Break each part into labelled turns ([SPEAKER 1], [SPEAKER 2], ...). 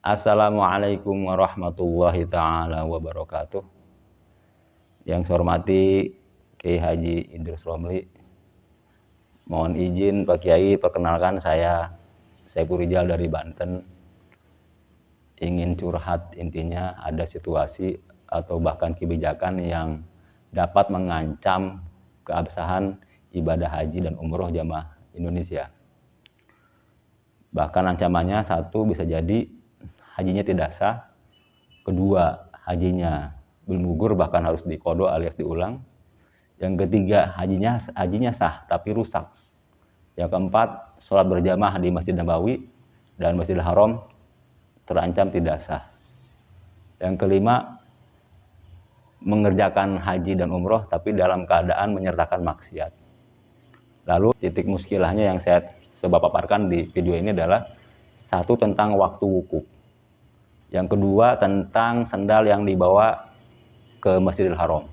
[SPEAKER 1] Assalamualaikum warahmatullahi ta'ala wabarakatuh. Yang saya hormati Kiai Haji Idrus Romli. Mohon izin Pak Kiai, perkenalkan saya Saiful Rijal dari Banten. Ingin curhat, intinya ada situasi atau bahkan kebijakan yang dapat mengancam keabsahan ibadah haji dan umroh jamaah Indonesia. Bahkan ancamannya satu, bisa jadi hajinya tidak sah. Kedua, hajinya belum gugur, bahkan harus diqodho alias diulang. Yang ketiga, hajinya sah tapi rusak. Yang keempat, sholat berjamaah di Masjid Nabawi dan Masjidil Haram terancam tidak sah. Yang kelima, mengerjakan haji dan umroh tapi dalam keadaan menyertakan maksiat. Lalu titik muskilahnya yang saya coba paparkan di video ini adalah satu, tentang waktu wukuf. Yang kedua, tentang sendal yang dibawa ke Masjidil Haram.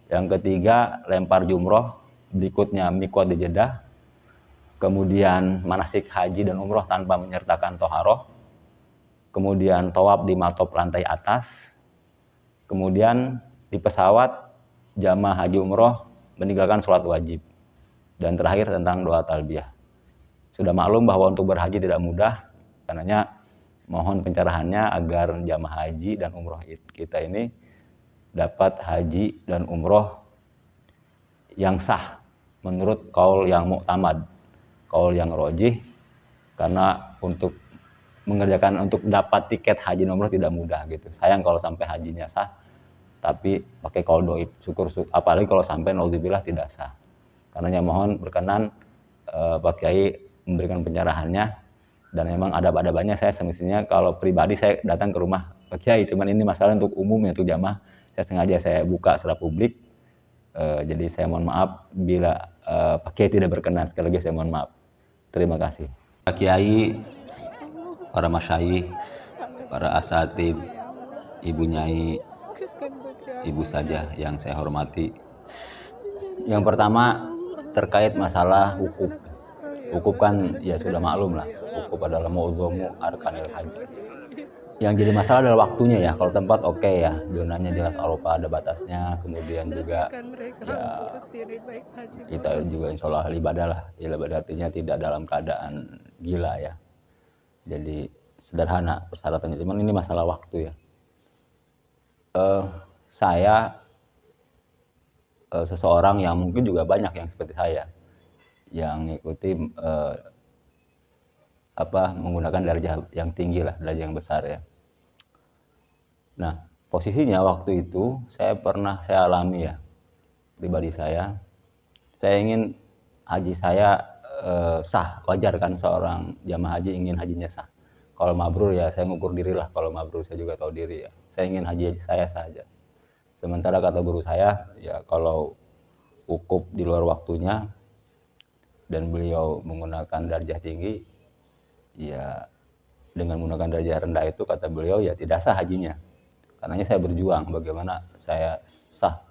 [SPEAKER 1] Yang ketiga, lempar jumroh. Berikutnya, miqat di Jeddah. Kemudian manasik haji dan umroh tanpa menyertakan toharoh. Kemudian tawaf di matop lantai atas. Kemudian di pesawat jamaah haji umroh meninggalkan sholat wajib. Dan terakhir tentang doa talbiyah. Sudah maklum bahwa untuk berhaji tidak mudah. Karenanya mohon pencerahannya agar jamaah haji dan umroh kita ini dapat haji dan umroh yang sah menurut qaul yang mu'tamad, qaul yang rojih. Karena untuk mengerjakan, untuk dapat tiket haji dan umroh tidak mudah gitu. Sayang kalau sampai hajinya sah tapi pakai qaul doib, syukur, apalagi kalau sampai naudzubillah tidak sah. Karenanya mohon berkenan Pak Kiai memberikan pencerahannya. Dan memang adab-adabannya saya semestinya kalau pribadi saya datang ke rumah Pak Kiai, cuman ini masalah untuk umum ya, untuk jamaah saya sengaja saya buka secara publik. Jadi saya mohon maaf bila Pak Kiai tidak berkenan. Sekali lagi saya mohon maaf. Terima kasih. Pak Kiai, para masyayikh, para asatid, ibu nyai, ibu saja yang saya hormati. Yang pertama terkait masalah wukuf. Wukuf kan ya sudah maklum lah. Wukuf adalah mu'dhamu arkanil haji. Yang jadi masalah adalah waktunya ya. Kalau tempat oke ya, zonanya jelas Eropa ada batasnya. Kemudian juga ya kita juga insya Allah ahli ibadah lah. Ibadah artinya tidak dalam keadaan gila ya. Jadi sederhana persyaratannya. Cuman ini masalah waktu ya. Saya seseorang yang mungkin juga banyak yang seperti saya yang mengikuti menggunakan darjah yang tinggi lah, darjah yang besar ya. Nah, posisinya waktu itu saya alami ya, pribadi saya ingin haji saya sah. Wajar kan seorang jamaah haji ingin hajinya sah. Kalau mabrur ya saya ngukur diri lah, kalau mabrur saya juga tahu diri ya. Saya ingin haji saya sah aja. Sementara kata guru saya, ya kalau wukuf di luar waktunya dan beliau menggunakan darjah tinggi, ya dengan menggunakan darjah rendah itu kata beliau ya tidak sah hajinya. Karenanya saya berjuang bagaimana saya sah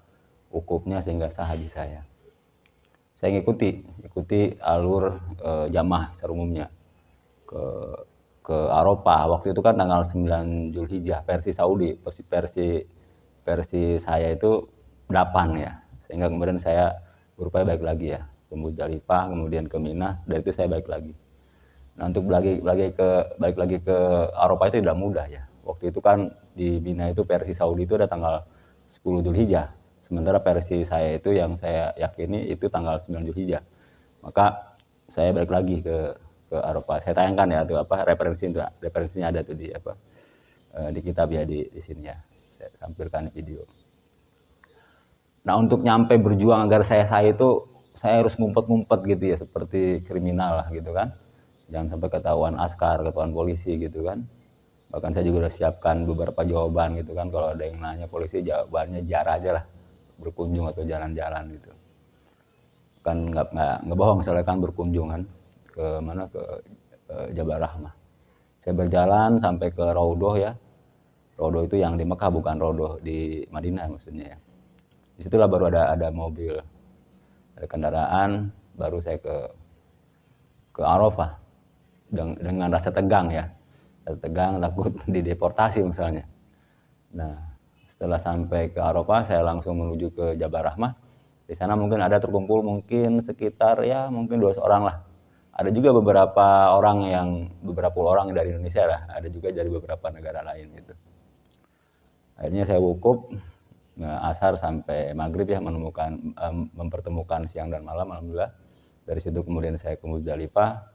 [SPEAKER 1] wukufnya sehingga sah haji saya. Saya ikuti alur jamaah secara umumnya ke Eropa. Waktu itu kan tanggal 9 Zulhijjah versi Saudi, versi saya itu 8 ya. Sehingga kemudian saya berupaya balik lagi ya ke Muzdalifah, kemudian ke Mina, dari itu saya balik lagi. Nah, untuk balik lagi ke Eropa itu tidak mudah ya. Waktu itu kan di Mina itu versi Saudi itu ada tanggal 10 Zulhijjah. Sementara versi saya itu yang saya yakini itu tanggal 9 Zulhijjah. Maka saya balik lagi ke Eropa. Saya tayangkan ya tuh referensinya ada tuh di kitab ya di sini ya. Saya tampilkan video. Nah, untuk nyampe berjuang agar saya itu saya harus ngumpet-ngumpet gitu ya, seperti kriminal lah gitu kan. Jangan sampai ketahuan askar, ketahuan polisi gitu kan. Bahkan saya juga udah siapkan beberapa jawaban gitu kan. Kalau ada yang nanya polisi, jawabannya jarah aja lah, berkunjung atau jalan-jalan gitu. Kan nggak bohong, misalnya kan berkunjung kan ke mana, ke Jabal Rahmah. Saya berjalan sampai ke Raudhoh ya. Raudhoh itu yang di Mekah, bukan Raudhoh di Madinah maksudnya ya. Disitulah baru ada mobil, ada kendaraan, baru saya ke Arafah dengan rasa tegang ya. tegang, takut dideportasi misalnya. Nah, setelah sampai ke Arafah, saya langsung menuju ke Jabal Rahmah. Di sana mungkin ada terkumpul mungkin sekitar ya mungkin 200 orang lah. Ada juga beberapa orang dari Indonesia lah, ada juga dari beberapa negara lain gitu. Akhirnya saya wukuf asar sampai maghrib ya, mempertemukan siang dan malam, alhamdulillah. Dari situ kemudian saya ke Muzdalifah.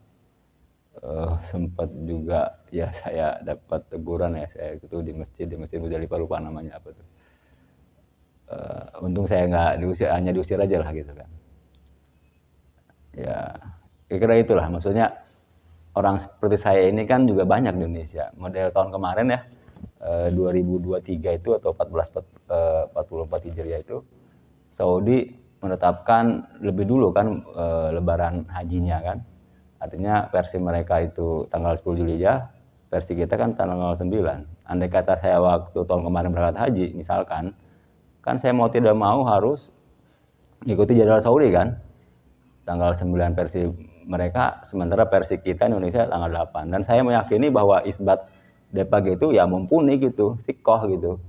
[SPEAKER 1] Sempat juga ya saya dapat teguran ya, saya itu di masjid Muzdalifah, lupa namanya apa tuh. Untung saya nggak diusir, hanya diusir aja lah gitu kan. Ya kira-kira itulah, maksudnya orang seperti saya ini kan juga banyak di Indonesia. Model tahun kemarin ya, 2023 itu atau 1444 Hijriah itu, Saudi menetapkan lebih dulu kan lebaran hajinya kan. Artinya versi mereka itu tanggal 10 Zulhijjah, versi kita kan tanggal 9. Andai kata saya waktu tahun kemarin berangkat haji misalkan, kan saya mau tidak mau harus mengikuti jadwal Saudi kan. Tanggal 9 versi mereka, sementara versi kita Indonesia tanggal 8. Dan saya meyakini bahwa isbat Depag itu ya mumpuni gitu, sikoh gitu.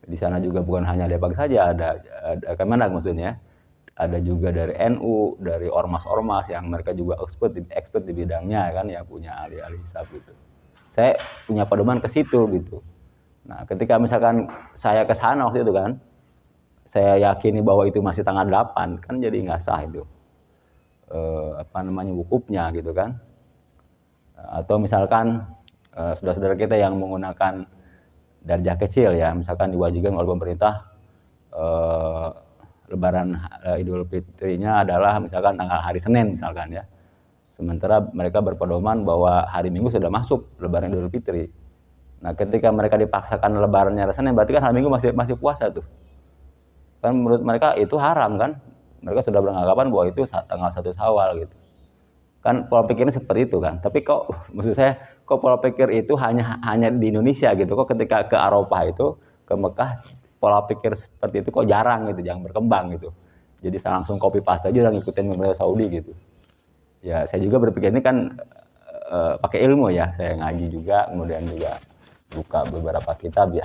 [SPEAKER 1] Di sana juga bukan hanya Depag saja, ada Kemenak maksudnya. Ada juga dari NU, dari ormas-ormas yang mereka juga expert di bidangnya kan, ya punya ahli-ahli hisab gitu. Saya punya pedoman ke situ gitu. Nah, ketika misalkan saya ke sana waktu itu kan, saya yakini bahwa itu masih tanggal 8, kan jadi nggak sah itu. Wukufnya gitu kan. Atau misalkan saudara-saudara kita yang menggunakan darjah kecil ya, misalkan diwajibkan oleh pemerintah Lebaran Idul Fitrinya adalah misalkan tanggal hari Senin misalkan ya. Sementara mereka berpedoman bahwa hari Minggu sudah masuk Lebaran Idul Fitri. Nah, ketika mereka dipaksakan lebarannya hari Senin, berarti kan hari Minggu masih puasa tuh. Kan menurut mereka itu haram kan? Mereka sudah beranggapan bahwa itu tanggal 1 Syawal gitu. Kan pola pikirnya seperti itu kan. Tapi kok maksud saya kok pola pikir itu hanya di Indonesia gitu. Kok ketika ke Arafah itu, ke Mekah, pola pikir seperti itu kok jarang gitu, jangan berkembang gitu. Jadi saya langsung copy paste aja dan ngikutin pemerintah Saudi gitu. Ya saya juga berpikir ini kan pakai ilmu ya, saya ngaji juga, kemudian juga buka beberapa kitab ya.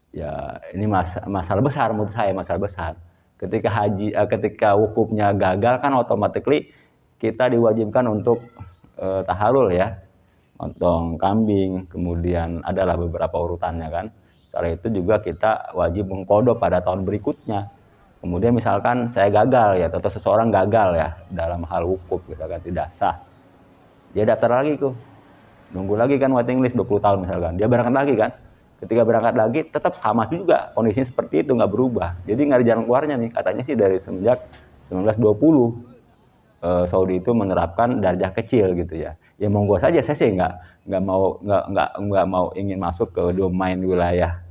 [SPEAKER 1] Ya ini masalah besar menurut saya, masalah besar. Ketika wukufnya gagal kan automatically kita diwajibkan untuk tahalul ya, motong kambing, kemudian adalah beberapa urutannya kan. Setelah itu juga kita wajib mengqadha pada tahun berikutnya. Kemudian misalkan saya gagal ya, atau seseorang gagal ya dalam hal wukuf, misalkan tidak sah, dia daftar lagi tuh, nunggu lagi kan waiting list 20 tahun misalkan, dia berangkat lagi kan. Ketika berangkat lagi tetap sama juga kondisinya seperti itu, nggak berubah. Jadi nggak ada jalan keluarnya nih, katanya sih dari semenjak 1920 Saudi itu menerapkan darjah kecil gitu ya. Ya monggo saja, saya sih nggak mau ingin masuk ke domain wilayah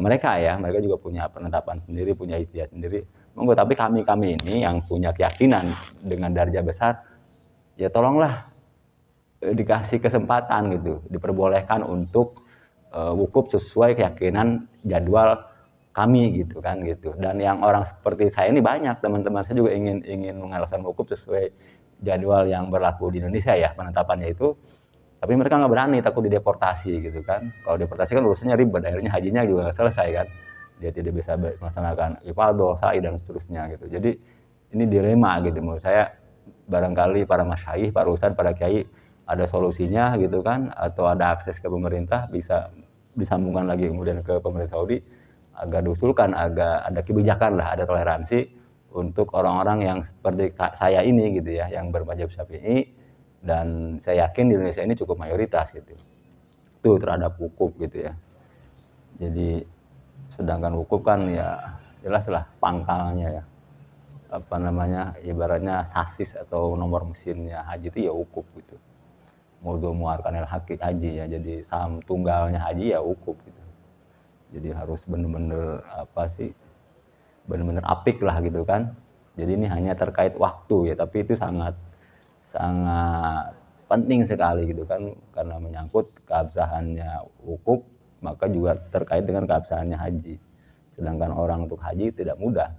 [SPEAKER 1] mereka ya. Mereka juga punya penetapan sendiri, punya ijtihad sendiri. Monggo, tapi kami ini yang punya keyakinan dengan darjah besar, ya tolonglah dikasih kesempatan gitu, diperbolehkan untuk wukuf sesuai keyakinan jadwal kami gitu kan gitu. Dan yang orang seperti saya ini banyak, teman-teman saya juga ingin melaksanakan wukuf sesuai jadwal yang berlaku di Indonesia ya, penetapannya itu. Tapi mereka nggak berani, takut dideportasi gitu kan. Kalau deportasi kan urusannya ribet, akhirnya hajinya juga nggak selesai kan. Dia tidak bisa melaksanakan ifadah, sa'i dan seterusnya gitu. Jadi ini dilema gitu menurut saya. Barangkali para masyayikh, para ustadz, para kiai ada solusinya gitu kan, atau ada akses ke pemerintah, bisa disambungkan lagi kemudian ke pemerintah Saudi agar diusulkan, agak ada kebijakan lah, ada toleransi untuk orang-orang yang seperti saya ini gitu ya, yang bermadzhab Syafi'i, dan saya yakin di Indonesia ini cukup mayoritas gitu itu terhadap wukuf gitu ya. Jadi sedangkan wukuf kan ya jelaslah pangkalnya ya, ibaratnya sasis atau nomor mesinnya haji itu ya wukuf gitu. Mudhu muarkanil haji ya, jadi saham tunggalnya haji ya wukuf gitu. Jadi harus benar-benar benar-benar apik lah gitu kan. Jadi ini hanya terkait waktu ya, tapi itu sangat penting sekali gitu kan, karena menyangkut keabsahannya wukuf, maka juga terkait dengan keabsahannya haji. Sedangkan orang untuk haji tidak mudah.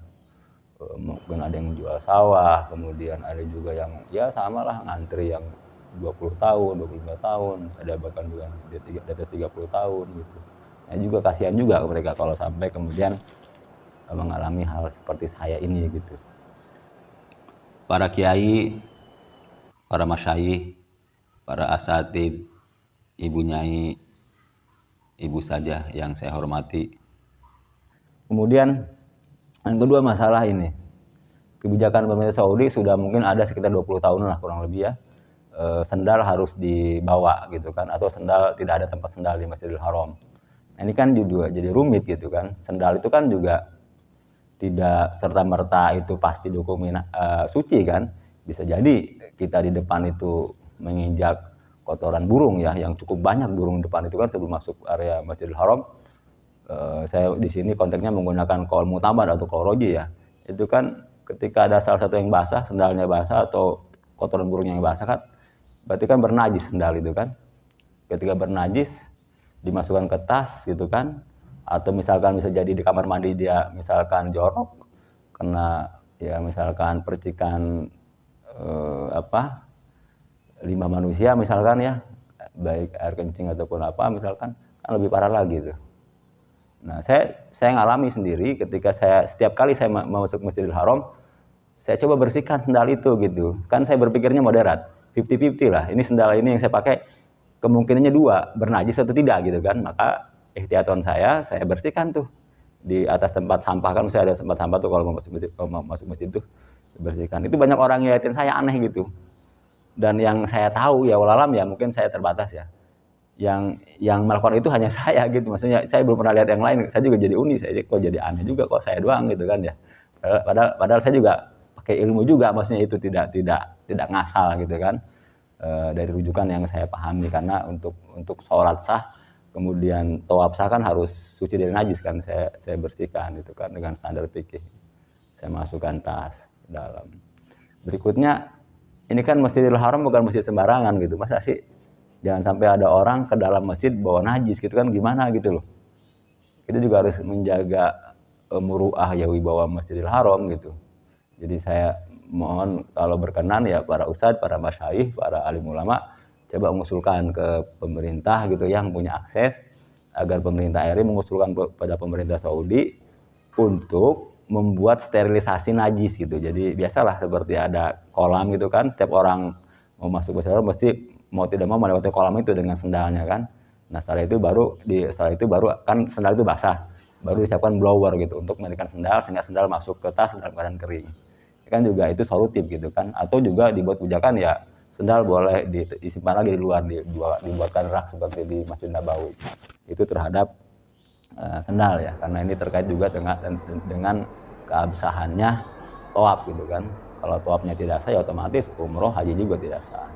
[SPEAKER 1] Mungkin ada yang jual sawah, kemudian ada juga yang ya samalah ngantri yang 20 tahun, 25 tahun, ada bahkan juga di atas 30 tahun gitu. Nah juga kasihan juga mereka kalau sampai kemudian mengalami hal seperti saya ini gitu. Para kiai, para masyayikh, para asatid, ibu nyai, ibu saja yang saya hormati. Kemudian yang kedua masalah ini, kebijakan pemerintah Saudi sudah mungkin ada sekitar 20 tahun lah kurang lebih ya. Sendal harus dibawa gitu kan, atau sendal tidak ada tempat sendal di Masjidil Haram. Nah, ini kan juga jadi rumit gitu kan. Sendal itu kan juga tidak serta-merta itu pasti dokumen suci kan. Bisa jadi kita di depan itu menginjak kotoran burung ya, yang cukup banyak burung depan itu kan sebelum masuk area Masjidil Haram. Saya di sini konteksnya menggunakan qaul mu'tamad atau qaul roji ya. Itu kan ketika ada salah satu yang basah, sendalnya basah atau kotoran burungnya yang basah kan, berarti kan bernajis sendal itu kan. Ketika bernajis dimasukkan ke tas gitu kan, atau misalkan bisa jadi di kamar mandi dia misalkan jorok kena ya misalkan percikan limbah manusia misalkan ya, baik air kencing ataupun apa misalkan, kan lebih parah lagi tuh. Nah, saya ngalami sendiri ketika setiap kali saya mau masuk Masjidil Haram, saya coba bersihkan sendal itu gitu. Kan saya berpikirnya moderat, 50-50 lah. Ini sendal ini yang saya pakai kemungkinannya dua, bernajis atau tidak gitu kan. Maka ikhtiaton saya bersihkan tuh di atas tempat sampah kan, misalnya ada tempat sampah tuh kalau mau masuk masjid tuh bersihkan. Itu banyak orang ngeliatin saya aneh gitu. Dan yang saya tahu ya walalam ya mungkin saya terbatas ya. Yang melakukan itu hanya saya gitu, maksudnya saya belum pernah lihat yang lain. Saya juga jadi unik, saya kok jadi aneh juga kok saya doang gitu kan ya. Padahal saya juga pakai ilmu juga, maksudnya itu tidak ngasal gitu kan. Dari rujukan yang saya pahami, karena untuk sholat sah kemudian tawaf sah kan harus suci dari najis kan, saya bersihkan itu kan dengan standar fikih. Saya masukkan tas dalam. Berikutnya, ini kan Masjidil Haram bukan masjid sembarangan gitu, masa sih jangan sampai ada orang ke dalam masjid bawa najis gitu kan, gimana gitu loh. Kita juga harus menjaga muruah ya wibawa Masjidil Haram gitu. Jadi saya mohon kalau berkenan ya para ustadz, para masyayikh, para alim ulama coba mengusulkan ke pemerintah gitu yang punya akses, agar pemerintah RI mengusulkan pada pemerintah Saudi untuk membuat sterilisasi najis gitu. Jadi biasalah seperti ada kolam gitu kan, setiap orang mau masuk ke sana mesti mau tidak mau melewati kolam itu dengan sendalnya kan. Nah setelah itu baru kan sendal itu basah, baru disiapkan blower gitu untuk mengendalikan sendal sehingga sendal masuk ke tas dalam keadaan kering. Kan juga itu solutif gitu kan. Atau juga dibuat kebijakan ya sendal boleh disimpan lagi di luar, dibuatkan rak seperti di Masjid Nabawi. Itu terhadap sendal ya, karena ini terkait juga dengan keabsahannya tawaf gitu kan. Kalau tawafnya tidak sah ya otomatis umroh haji juga tidak sah.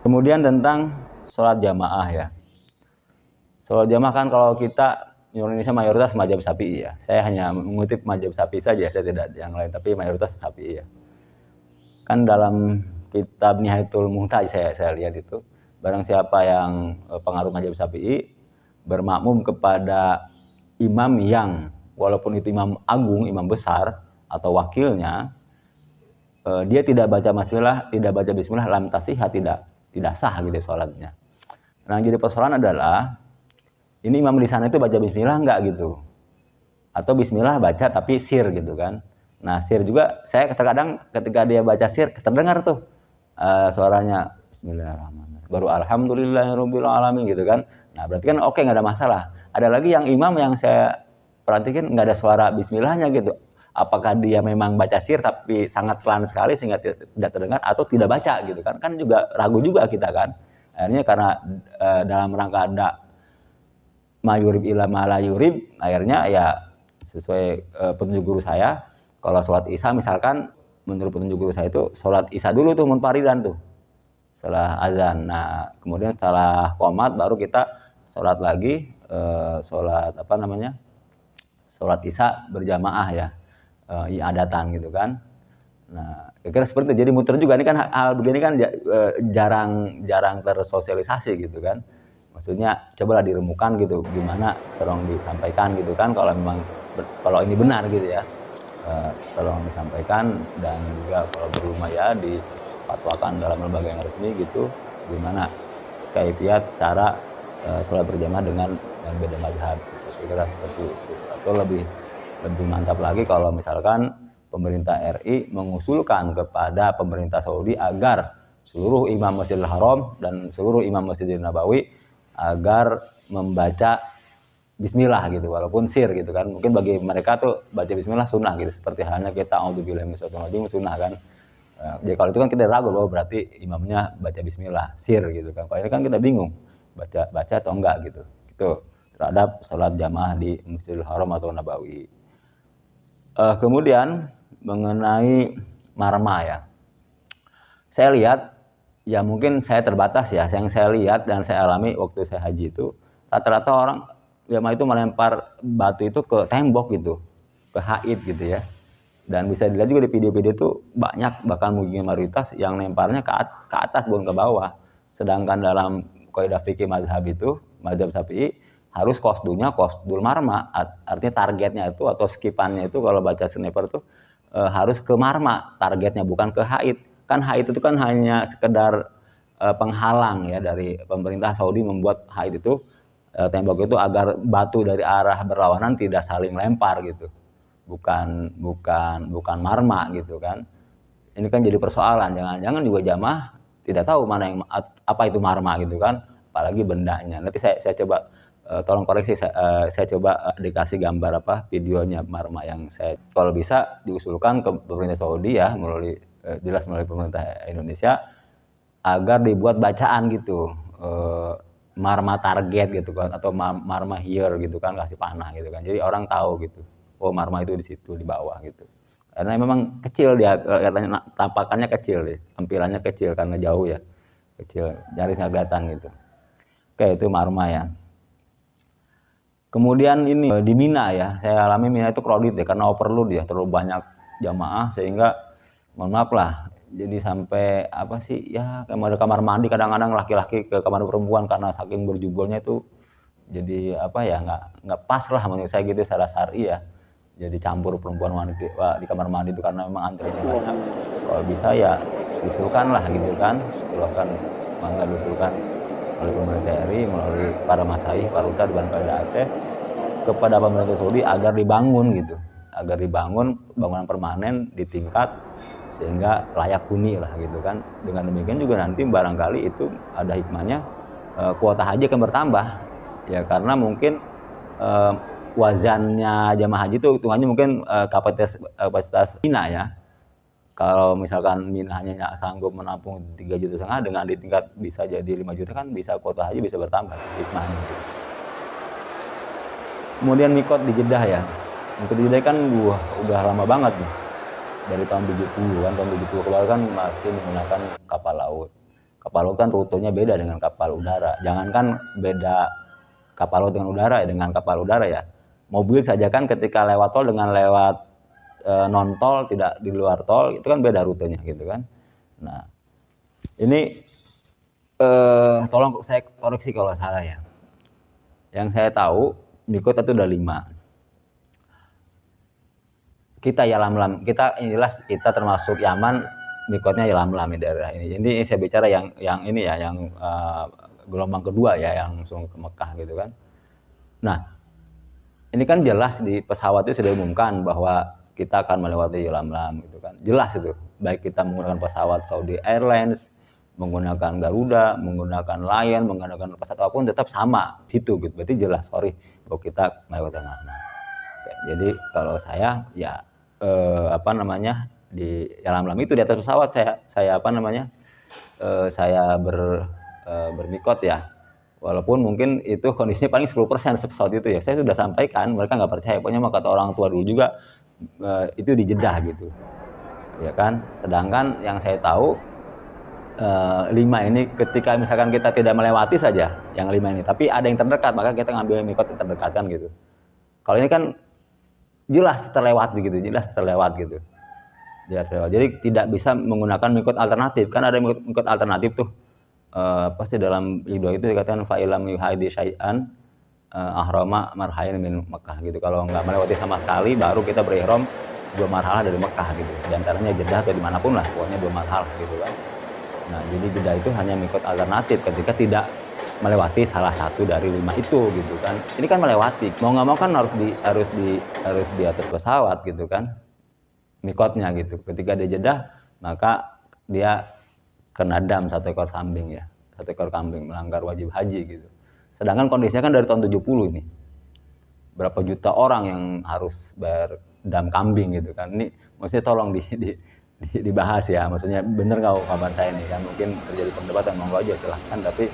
[SPEAKER 1] Kemudian tentang sholat jamaah ya. Sholat jamaah kan kalau kita Indonesia mayoritas mazhab Syafi'i ya. Saya hanya mengutip mazhab Syafi'i saja, saya tidak yang lain, tapi mayoritas Syafi'i ya. Kan dalam kitab Nihayatul Muhtaj saya lihat itu, barang siapa yang pengaruh mazhab Syafi'i bermakmum kepada imam yang walaupun itu imam agung, imam besar atau wakilnya, dia tidak baca bismillah lam tasihah, tidak sah gitu sholatnya. Nah, jadi persoalan adalah ini imam di sana itu baca bismillah enggak gitu, atau bismillah baca tapi sir gitu kan. Nah sir juga saya terkadang ketika dia baca sir terdengar tuh suaranya bismillahirrahmanirrahim, baru alhamdulillahirabbil alamin gitu kan. Nah berarti kan oke, nggak ada masalah. Ada lagi yang imam yang saya perhatikan nggak ada suara bismillahnya gitu. Apakah dia memang baca sir tapi sangat pelan sekali sehingga tidak terdengar, atau tidak baca gitu kan? Kan juga ragu juga kita kan. Akhirnya karena dalam rangka ada mayurib ila malayurib, akhirnya ya sesuai petunjuk guru saya, kalau sholat isya misalkan menurut petunjuk guru saya itu sholat isya dulu tuh munfaridan tuh setelah azan. Nah kemudian setelah qomat baru kita sholat lagi, sholat sholat isya berjamaah ya, i'adatan gitu kan. Nah kira-kira seperti itu. Jadi muter juga, ini kan hal begini kan jarang tersosialisasi gitu kan. Maksudnya cobalah diremukan gitu, gimana tolong disampaikan gitu kan, kalau ini benar gitu ya, tolong disampaikan. Dan juga kalau perlu ya difatwakan dalam lembaga yang resmi gitu, gimana kaifiat cara sholat berjamaah dengan yang beda mazhab, kira-kira seperti itu. Atau lebih mantap lagi kalau misalkan pemerintah RI mengusulkan kepada pemerintah Saudi agar seluruh imam Masjidil Haram dan seluruh imam Masjidil Nabawi agar membaca Bismillah gitu, walaupun sir gitu kan. Mungkin bagi mereka tuh baca Bismillah sunnah gitu, seperti halnya kita auzubillahi minasyaitonir rajim sunnah kan. Jadi kalau itu kan kita ragu bahwa berarti imamnya baca Bismillah sir gitu kan. Kalau ini kan kita bingung baca atau enggak gitu. Itu terhadap sholat jamaah di Masjidil Haram atau Nabawi. Kemudian mengenai marma ya, saya lihat ya mungkin saya terbatas ya. Yang saya lihat dan saya alami waktu saya haji itu rata-rata orang jamaah itu melempar batu itu ke tembok gitu, ke haid gitu ya. Dan bisa dilihat juga di video-video itu banyak, bahkan mungkin mayoritas yang lemparnya ke atas bukan ke bawah. Sedangkan dalam kaidah fikih mazhab itu, mazhab Syafi'i, harus qasdul marma, artinya targetnya itu atau skipannya itu kalau baca sniper itu harus ke marma targetnya, bukan ke haid. Kan haid itu kan hanya sekedar penghalang ya dari pemerintah Saudi membuat haid itu tembok itu agar batu dari arah berlawanan tidak saling lempar gitu. Bukan marma gitu kan. Ini kan jadi persoalan, jangan-jangan juga jamaah tidak tahu mana yang apa itu marma gitu kan, apalagi bendanya. Nanti saya coba tolong koreksi, saya coba dikasih gambar videonya marma yang saya, kalau bisa diusulkan ke pemerintah Saudi ya, jelas melalui pemerintah Indonesia agar dibuat bacaan gitu, marma target gitu kan, atau marma here gitu kan, kasih panah gitu kan, jadi orang tahu gitu. Oh marma itu di situ di bawah gitu. Karena memang kecil dia, katanya tampakannya kecil deh, tampilannya kecil karena jauh ya, kecil, nyaris nggak kelihatan gitu. Oke, itu marma ya. Kemudian ini di Mina ya, saya alami Mina itu crowded ya, karena overload ya, terlalu banyak jamaah sehingga mohon maaf lah, jadi sampai apa sih ya, kamar mandi kadang-kadang laki-laki ke kamar perempuan karena saking berjubelnya itu, jadi apa ya, nggak pas lah menurut saya gitu secara syar'i ya. Jadi campur perempuan wanita di kamar mandi itu karena memang antrinya banyak. Kalau bisa ya diusulkan lah gitu kan, mangga diusulkan oleh pemerintah RI melalui para masyayikh, para ustadz dan pada akses kepada pemerintah Saudi agar dibangun gitu, agar dibangun bangunan permanen di tingkat sehingga layak huni lah gitu kan. Dengan demikian juga nanti barangkali itu ada hikmahnya, kuota haji akan bertambah ya, karena mungkin wazannya jamaah haji itu hitungannya mungkin kapasitas Mina ya. Kalau misalkan Mina hanya sanggup menampung 3,5 juta, dengan di tingkat bisa jadi 5 juta kan, bisa kuota haji bisa bertambah hikmahnya gitu. Kemudian mikot di Jeddah ya. Mikot di Jeddah kan udah lama banget nih. Dari tahun 70 kan, tahun 70 kemarin kan masih menggunakan kapal laut. Kapal laut kan rutenya beda dengan kapal udara. Jangankan beda kapal laut dengan udara ya, dengan kapal udara ya. Mobil saja kan ketika lewat tol dengan lewat non tol, tidak di luar tol, itu kan beda rutenya gitu kan. Nah, ini tolong saya koreksi kalau salah ya. Yang saya tahu mikot itu udah 5. Kita Yalamlam, kita jelas kita termasuk Yaman, mikotnya Yalamlam di daerah ini. Jadi saya bicara yang ini ya, yang gelombang kedua ya, yang langsung ke Mekah gitu kan. Nah, ini kan jelas di pesawat itu sudah diumumkan bahwa kita akan melewati Yalamlam gitu kan. Jelas itu, baik kita menggunakan pesawat Saudi Airlines, menggunakan Garuda, menggunakan Lion, menggunakan pesawat apapun tetap sama situ gitu. Berarti jelas bahwa kita melewati Yalamlam. Jadi kalau saya ya di Yalamlam itu di atas pesawat saya bermikot ya. Walaupun mungkin itu kondisinya paling 10% pesawat itu ya. Saya sudah sampaikan, mereka nggak percaya. Pokoknya mah kata orang tua dulu juga itu di Jeddah gitu. Ya kan? Sedangkan yang saya tahu 5 ini ketika misalkan kita tidak melewati saja yang 5 ini, tapi ada yang terdekat, maka kita ngambil mikot yang terdekat kan gitu. Kalau ini kan jelas terlewat gitu. Jadi tidak bisa menggunakan mikot alternatif. Kan ada mikot alternatif tuh. Pasti dalam video itu dikatakan fa'ilam yuhaidi syai'an ahrama marhain min Mekah gitu. Kalau nggak melewati sama sekali baru kita berihram 2 marhalah dari Mekah gitu. Di antaranya Jeddah atau dimanapun lah, pokoknya 2 marhalah gitu kan. Nah, jadi jeda itu hanya mikot alternatif ketika tidak melewati salah satu dari 5 itu gitu kan. Ini kan melewati, mau nggak mau kan harus di atas pesawat gitu kan, mikotnya gitu. Ketika dia jeda, maka dia kena dam 1 ekor kambing ya, 1 ekor kambing melanggar wajib haji gitu. Sedangkan kondisinya kan dari tahun 70 ini, berapa juta orang yang harus bayar dam kambing gitu kan. Ini maksudnya tolong dibahas ya, maksudnya bener nggak kabar saya ini kan, mungkin terjadi perdebatan, monggo aja silahkan, tapi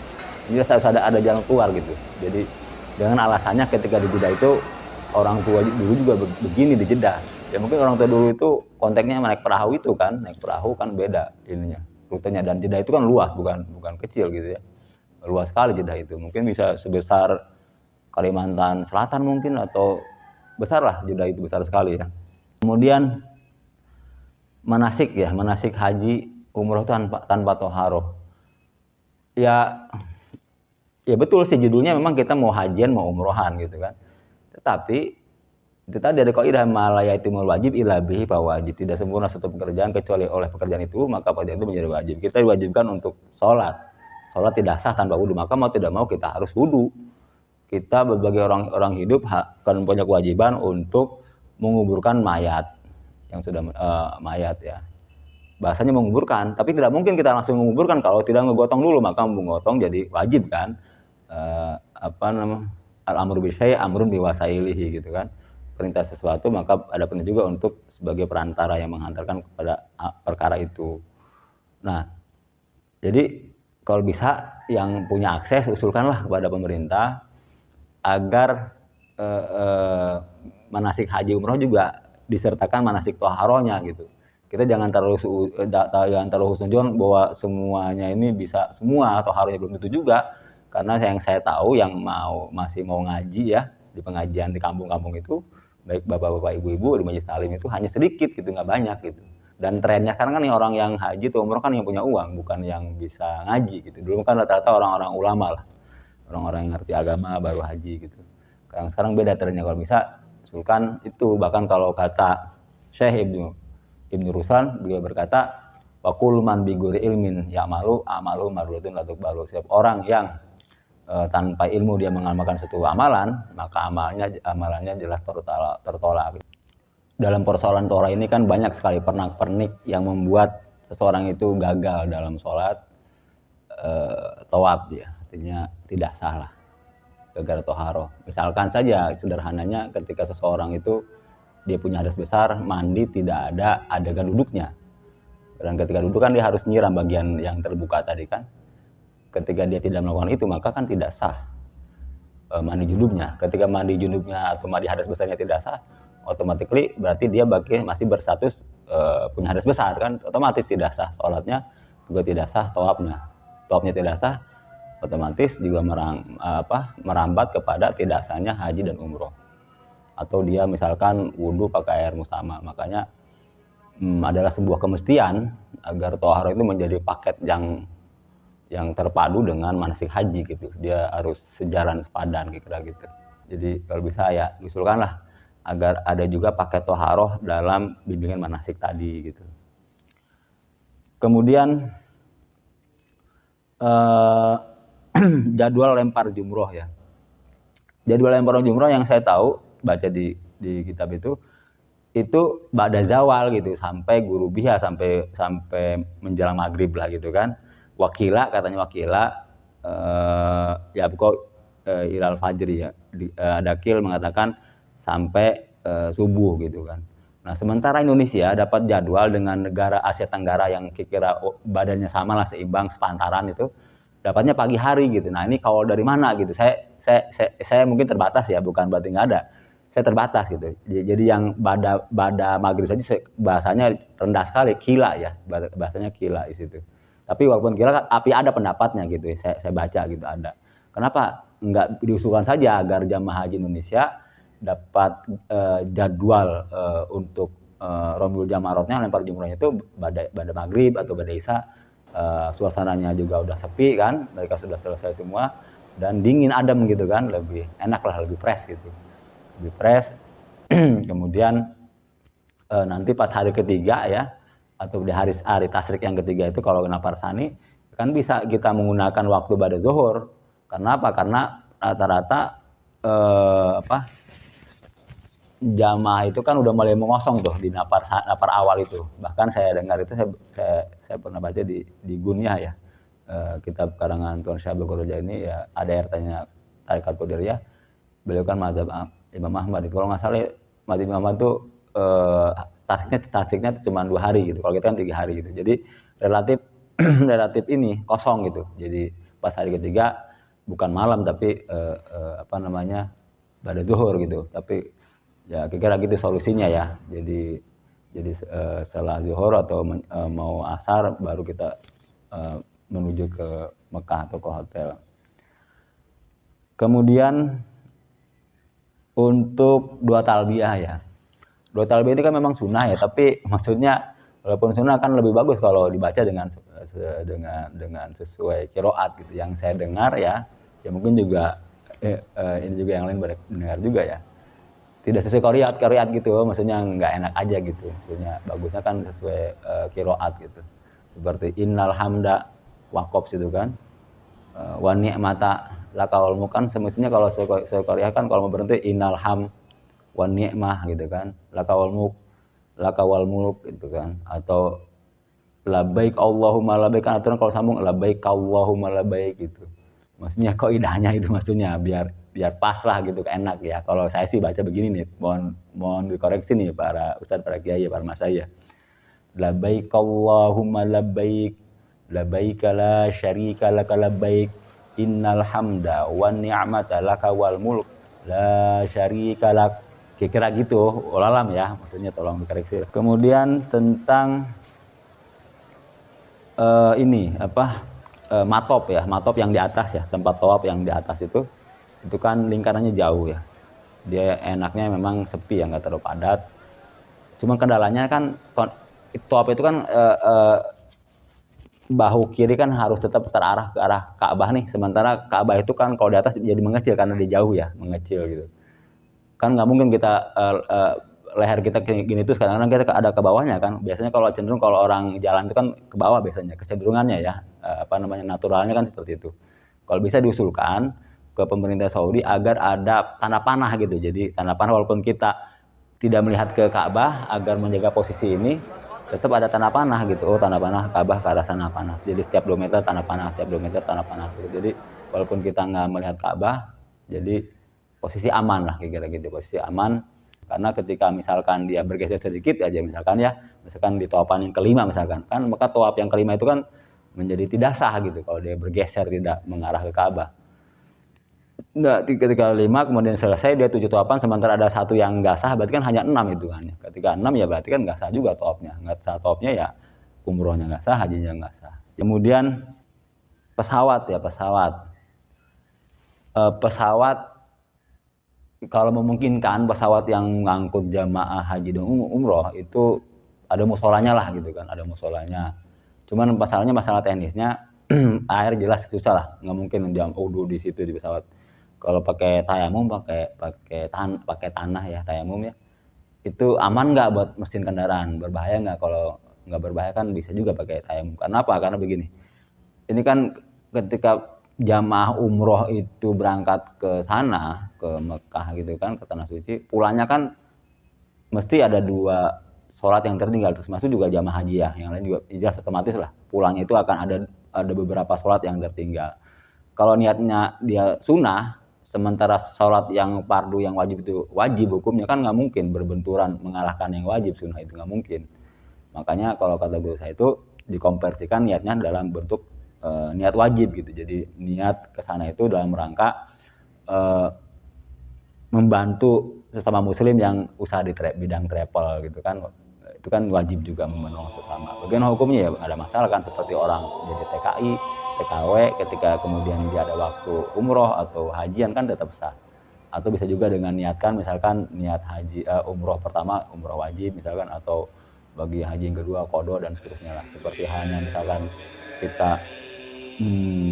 [SPEAKER 1] ini harus ada jalan keluar gitu. Jadi dengan alasannya ketika dijeda itu orang tua dulu juga begini dijeda ya, mungkin orang tua dulu itu konteksnya naik perahu itu kan, naik perahu kan beda ininya rutenya, dan jeda itu kan luas, bukan kecil gitu ya, luas sekali jeda itu, mungkin bisa sebesar Kalimantan Selatan mungkin, atau besar lah, jeda itu besar sekali ya. Kemudian manasik ya, manasik haji umroh tanpa toharoh ya. Ya betul sih, judulnya memang kita mau hajian mau umrohan gitu kan, tetapi itu tadi ada kaidah malayatimul wajib illa bihi fawajib, tidak sempurna satu pekerjaan kecuali oleh pekerjaan itu maka pekerjaan itu menjadi wajib. Kita diwajibkan untuk sholat tidak sah tanpa wudhu, maka mau tidak mau kita harus wudhu. Kita sebagai orang hidup kan punya kewajiban untuk menguburkan mayat yang sudah mayat ya, bahasanya menguburkan, tapi tidak mungkin kita langsung menguburkan kalau tidak ngegotong dulu, maka menggotong jadi wajib kan. Al-amru bisyai' amrun biwasailihi gitu kan, perintah sesuatu maka ada perintah juga untuk sebagai perantara yang menghantarkan kepada perkara itu. Nah, jadi kalau bisa yang punya akses usulkanlah kepada pemerintah agar manasik haji umroh juga disertakan manasik toharohnya gitu. Kita jangan terlalu husnuzon bahwa semuanya ini bisa semua, toharohnya belum tentu juga. Karena yang saya tahu yang masih mau ngaji ya di pengajian di kampung-kampung itu, baik bapak-bapak ibu-ibu di majelis taklim itu hanya sedikit gitu, nggak banyak gitu. Dan trennya sekarang kan orang yang haji atau umroh kan yang punya uang, bukan yang bisa ngaji gitu. Dulu kan rata-rata orang-orang ulama lah, orang-orang yang ngerti agama baru haji gitu. Sekarang beda trennya. Kalau bisa usulkan itu, bahkan kalau kata Syekh Ibnu Ruslan, beliau berkata wakul man biguri ilmin ya'malu amalu mardudatun la tuqbalu. Setiap orang yang tanpa ilmu dia mengamalkan suatu amalan, maka amalannya jelas tertolak. Dalam persoalan Torah ini kan banyak sekali pernak-pernik yang membuat seseorang itu gagal dalam sholat tawaf ya, artinya tidak sah lah gara-gara toharoh. Misalkan saja sederhananya ketika seseorang itu dia punya hadas besar, mandi tidak ada adegan duduknya, dan ketika duduk kan dia harus nyiram bagian yang terbuka tadi kan. Ketika dia tidak melakukan itu maka kan tidak sah mandi junubnya. Ketika mandi junubnya atau mandi hadas besarnya tidak sah, automatically berarti dia masih berstatus punya hadas besar kan, otomatis tidak sah sholatnya, juga tidak sah tawafnya tidak sah, otomatis juga merambat kepada tidak sahnya haji dan umroh. Atau dia misalkan wudhu pakai air mustama, makanya adalah sebuah kemestian agar toharoh itu menjadi paket yang terpadu dengan manasik haji gitu. Dia harus sejalan sepadan kira-kira gitu. Jadi kalau bisa ya usulkanlah agar ada juga paket toharoh dalam bimbingan manasik tadi gitu. Kemudian jadwal lempar jumroh ya. Jadwal lempar jumroh yang saya tahu baca di kitab itu ba'da zawal gitu, sampai ghurubiha, sampai menjelang maghrib lah gitu kan. Katanya ya pokok ilal fajri ya. Dakil mengatakan sampai subuh gitu kan. Nah, sementara Indonesia dapat jadwal dengan negara Asia Tenggara yang kira-kira badannya sama lah, seimbang, sepantaran itu, dapatnya pagi hari gitu. Nah, ini kalau dari mana gitu? Saya mungkin terbatas ya, bukan berarti nggak ada. Saya terbatas gitu. Jadi yang pada maghrib saja bahasanya rendah sekali, kila ya, bahasanya kila di situ. Tapi walaupun kira api ada pendapatnya gitu, saya baca gitu ada. Kenapa nggak diusulkan saja agar jamaah haji Indonesia dapat jadwal untuk Romul Jamarotnya, lempar jumrohnya itu pada maghrib atau pada isya, suasananya juga udah sepi kan, mereka sudah selesai semua dan dingin adem gitu kan, lebih enak lah, lebih fresh gitu, lebih fresh. Kemudian nanti pas hari ketiga ya, atau di hari tasyrik yang ketiga itu kalau nafar sani kan bisa kita menggunakan waktu ba'da zuhur. Karena apa? Karena rata-rata jamaah itu kan udah mulai mengosong tuh di nafar awal itu. Bahkan saya dengar itu saya pernah baca di Gunyah ya, kitab karangan Tuan Syekh Abdul Qadir ini ya, ada RT-nya Tarekat Qadiriyah. Beliau kan mazhab Imam Ahmad. Kalau nggak salah mazhab Imam Ahmad tuh tasiknya cuma 2 hari gitu. Kalau kita kan 3 hari gitu. Jadi relatif ini kosong gitu. Jadi pas hari ketiga bukan malam tapi pada zuhur gitu. Tapi ya kira-kira gitu solusinya ya. Jadi setelah zuhur atau mau asar baru kita menuju ke Mekah atau ke hotel. Kemudian untuk 2 talbiyah ya. 2 talbiyah ini kan memang sunnah ya, tapi maksudnya walaupun sunnah kan lebih bagus kalau dibaca dengan sesuai qiraat gitu. Yang saya dengar ya mungkin juga ini juga yang lain mendengar juga ya. Tidak sesuai qiraat gitu, maksudnya nggak enak aja gitu. Maksudnya bagusnya kan sesuai qiraat gitu. Seperti innal hamda waqaf gitu kan. Wa ni'mata lakal mulk kan semestinya kalau sesuai qiraat kan kalau mau berhenti innal ham wa ni'mah gitu kan. Lakawal mulk gitu kan, atau labbaik Allahumma labbaik kan aturan kalau sambung labbaik Allahumma labbaik gitu. Maksudnya kaidahnya itu maksudnya biar pas lah gitu, enak ya. Kalau saya sih baca begini nih, mohon dikoreksi nih para ustadz, para kiai, para masayikh. Labbaik Allahumma labbaik, labbaik la syarika laka labbaik, innal hamda wan ni'mata laka wal mulk la syarika lak. Kira-kira gitu, walalam ya, maksudnya tolong dikoreksi. Kemudian tentang matop ya, matop yang di atas ya, tempat tawaf yang di atas itu kan lingkarannya jauh ya. Dia enaknya memang sepi ya, nggak terlalu padat. Cuma kendalanya kan tawaf itu kan bahu kiri kan harus tetap terarah ke arah Ka'bah nih. Sementara Ka'bah itu kan kalau di atas jadi mengecil karena dia jauh ya, mengecil gitu. Kan nggak mungkin kita leher kita gini terus, kadang-kadang kita ada ke bawahnya kan. Biasanya kalau cenderung kalau orang jalan itu kan ke bawah biasanya, kecenderungannya ya, naturalnya kan seperti itu. Kalau bisa diusulkan ke pemerintah Saudi agar ada tanah panah gitu. Jadi tanah panah walaupun kita tidak melihat ke Ka'bah, agar menjaga posisi ini tetap ada tanah panah gitu. Oh, tanah panah Ka'bah ke arah sana panah. Jadi setiap 2 meter tanah panah, setiap 2 meter tanah panah gitu. Jadi walaupun kita nggak melihat Ka'bah, jadi posisi aman lah, kira-kira gitu, posisi aman. Karena ketika misalkan dia bergeser sedikit aja, misalkan di tawafan yang kelima misalkan, kan maka tawaf yang kelima itu kan menjadi tidak sah gitu kalau dia bergeser tidak mengarah ke Ka'bah. Nah, ketika 5 kemudian selesai dia 7 tawafan, sementara ada 1 yang nggak sah, berarti kan hanya 6 hitungannya. Ketika 6 ya berarti kan nggak sah juga tawafnya, nggak sah tawafnya ya umrohnya nggak sah, hajinya nggak sah. Kemudian pesawat kalau memungkinkan pesawat yang ngangkut jamaah haji dan umroh itu ada musolanya lah gitu kan, ada musolanya. Cuman masalah teknisnya air jelas susah lah, nggak mungkin jam wudu di situ di pesawat. Kalau pakai tayamum, pakai tanah ya tayamum ya, itu aman nggak buat mesin kendaraan, berbahaya nggak? Kalau nggak berbahaya kan bisa juga pakai tayamum. Karena apa? Karena begini, ini kan ketika jamaah umroh itu berangkat ke sana, ke Mekah gitu kan, ke Tanah Suci, pulangnya kan mesti ada 2 sholat yang tertinggal, termasuk juga jamaah haji ya, yang lain juga jelas otomatis lah, pulangnya itu akan ada beberapa sholat yang tertinggal. Kalau niatnya dia sunnah, sementara sholat yang fardu yang wajib itu wajib hukumnya, kan nggak mungkin berbenturan mengalahkan yang wajib, sunnah itu nggak mungkin. Makanya kalau kata guru saya itu dikonversikan niatnya dalam bentuk niat wajib gitu. Jadi niat kesana itu dalam rangka membantu sesama muslim yang usaha di bidang travel gitu kan, itu kan wajib juga menolong sesama. Bagian hukumnya ya ada masalah kan, seperti orang jadi TKI, TKW ketika kemudian dia ada waktu umroh atau hajian kan tetap sah. Atau bisa juga dengan niatkan misalkan niat haji umroh pertama umroh wajib misalkan, atau bagi haji yang kedua qada dan seterusnya lah. Seperti halnya misalkan kita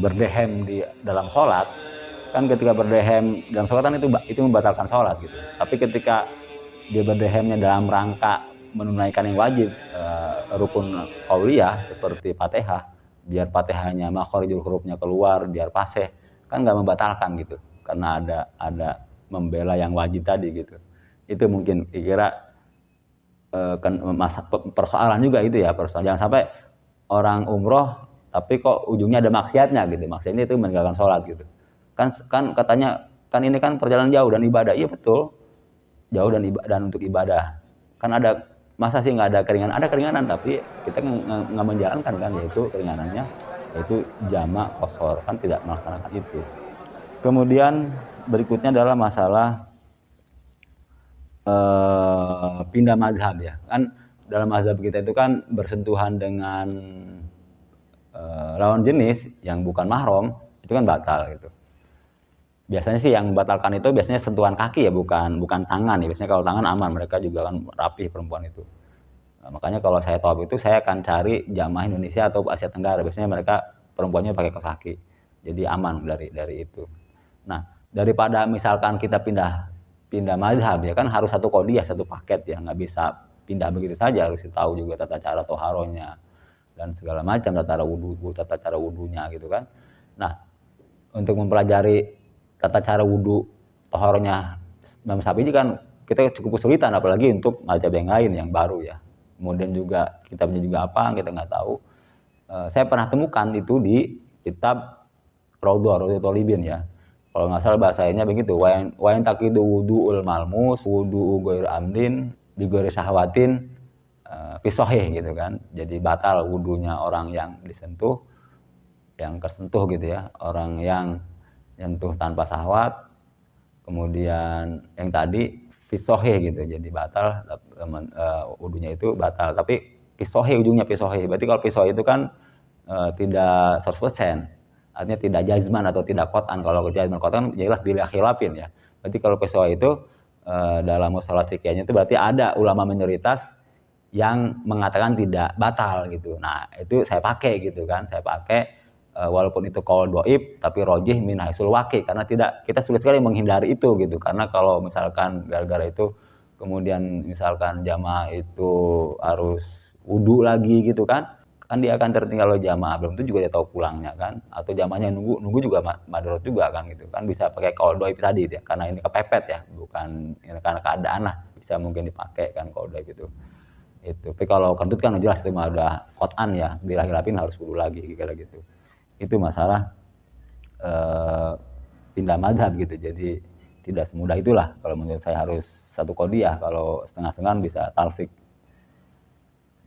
[SPEAKER 1] berdehem di dalam sholat, kan ketika berdehem dalam sholat kan itu membatalkan sholat gitu. Tapi ketika dia berdehemnya dalam rangka menunaikan yang wajib, rukun qauliyah seperti Fatihah, biar Fatihahnya makharijul hurufnya keluar, biar fasih, kan nggak membatalkan gitu, karena ada membela yang wajib tadi gitu. Itu mungkin kira kan persoalan juga itu ya, persoalan. Jangan sampai orang umroh tapi kok ujungnya ada maksiatnya gitu. Maksiatnya itu meninggalkan sholat gitu. Kan katanya kan ini kan perjalanan jauh dan ibadah. Iya betul. Jauh dan untuk ibadah. Kan ada masa sih nggak ada keringanan? Ada keringanan tapi kita nggak menjalankan kan, yaitu keringanannya yaitu jamak qashar, kan tidak melaksanakan itu. Kemudian berikutnya adalah masalah pindah mazhab ya. Kan dalam mazhab kita itu kan bersentuhan dengan lawan jenis yang bukan mahram itu kan batal gitu. Biasanya sih yang membatalkan itu biasanya sentuhan kaki ya, bukan tangan ya. Biasanya kalau tangan aman, mereka juga kan rapi perempuan itu. Nah, makanya kalau saya tahu itu saya akan cari jamaah Indonesia atau Asia Tenggara. Biasanya mereka perempuannya pakai kaos kaki. Jadi aman dari itu. Nah, daripada misalkan kita pindah mazhab ya kan harus satu qadiyah, satu paket ya, nggak bisa pindah begitu saja, harus tahu juga tata cara toharohnya dan segala macam, tata cara wudunya gitu kan. Nah, untuk mempelajari tata cara wudu toharohnya Imam Syafi'i kan kita cukup kesulitan, apalagi untuk mazhab yang lain yang baru ya. Kemudian juga kitabnya juga apa kita nggak tahu. Saya pernah temukan itu di kitab Raudhatul Thalibin ya. Kalau nggak salah bahasanya begitu, wa in taqidu wudu'ul malmus wudu'u ghair amdin bi ghairi syahwatin fi sahih gitu kan. Jadi batal wudunya orang yang disentuh, yang tersentuh gitu ya, orang yang nyentuh tanpa syahwat. Kemudian yang tadi fi sahih gitu, jadi batal wudunya itu batal, tapi fi sahih ujungnya fi sahih. Berarti kalau fi sahih itu kan tidak 100%. Artinya tidak jazman atau tidak qat'an. Kalau jazman qat'an jelas bila khilafin ya. Berarti kalau pesawat itu dalam mustalah fikihnya itu berarti ada ulama minoritas yang mengatakan tidak batal gitu. Nah, itu saya pakai gitu kan. Saya pakai walaupun itu qaul dhaif tapi rajih min haisul waqi, karena kita sulit sekali menghindari itu gitu. Karena kalau misalkan gara-gara itu kemudian misalkan jamaah itu harus wudu lagi gitu kan dia akan tertinggal oleh jamaah, belum itu juga dia tahu pulangnya kan, atau jamaahnya nunggu juga madorot juga kan gitu kan. Bisa pakai qaul dhaif tadi ya, karena ini kepepet ya, bukan ini karena keadaan lah, bisa mungkin dipakai kan qaul dhaif itu. Tapi kalau kentut kan jelas itu mah udah qat'an ya, dilahilapin harus wudu lagi kira gitu. Itu masalah pindah mazhab gitu. Jadi tidak semudah itulah kalau menurut saya, harus satu qadiyah. Kalau setengah-setengah bisa talfik.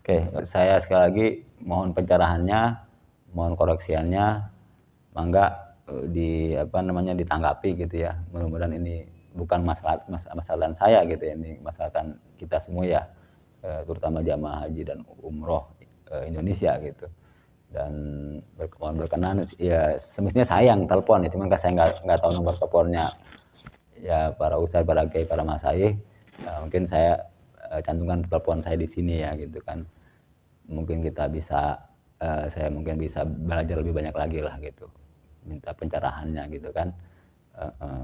[SPEAKER 1] Oke, saya sekali lagi mohon pencerahannya, mohon koreksiannya, mangga ditanggapi gitu ya. Mudah-mudahan ini bukan masalah saya gitu ya, ini masalah kita semua ya, terutama jamaah haji dan umroh Indonesia gitu. Dan mohon berkenan ya, semestinya saya yang telepon ya, cuman kan saya nggak tahu nomor teleponnya ya para ustadz, para kiai, para masyayikh. Nah, mungkin saya cantumkan telepon saya di sini ya gitu kan. Mungkin saya mungkin bisa belajar lebih banyak lagi lah gitu, minta pencerahannya gitu kan.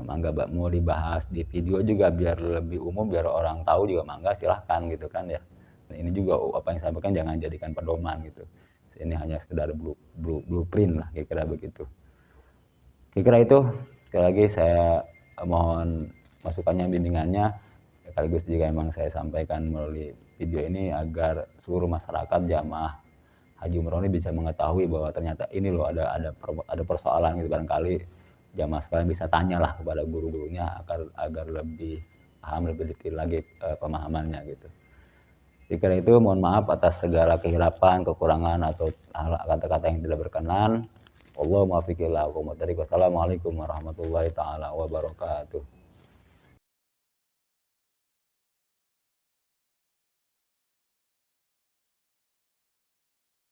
[SPEAKER 1] Mangga mau dibahas di video juga biar lebih umum, biar orang tahu juga, mangga silahkan gitu kan ya. Nah, ini juga apa yang saya sampaikan jangan jadikan pedoman gitu, ini hanya sekedar blueprint lah kira-kira begitu. Kira-kira itu. Sekali lagi saya mohon masukannya, bimbingannya, sekaligus juga memang saya sampaikan melalui video ini agar seluruh masyarakat jamaah haji umroh ini bisa mengetahui bahwa ternyata ini loh ada persoalan gitu. Barangkali jamaah sekalian bisa tanyalah kepada guru-gurunya agar lebih paham, lebih detail lagi pemahamannya gitu. Dikira itu mohon maaf atas segala kehilapan, kekurangan atau kata-kata yang tidak berkenan. Allahumma fiqillah wa Assalamualaikum warahmatullahi taala wabarakatuh.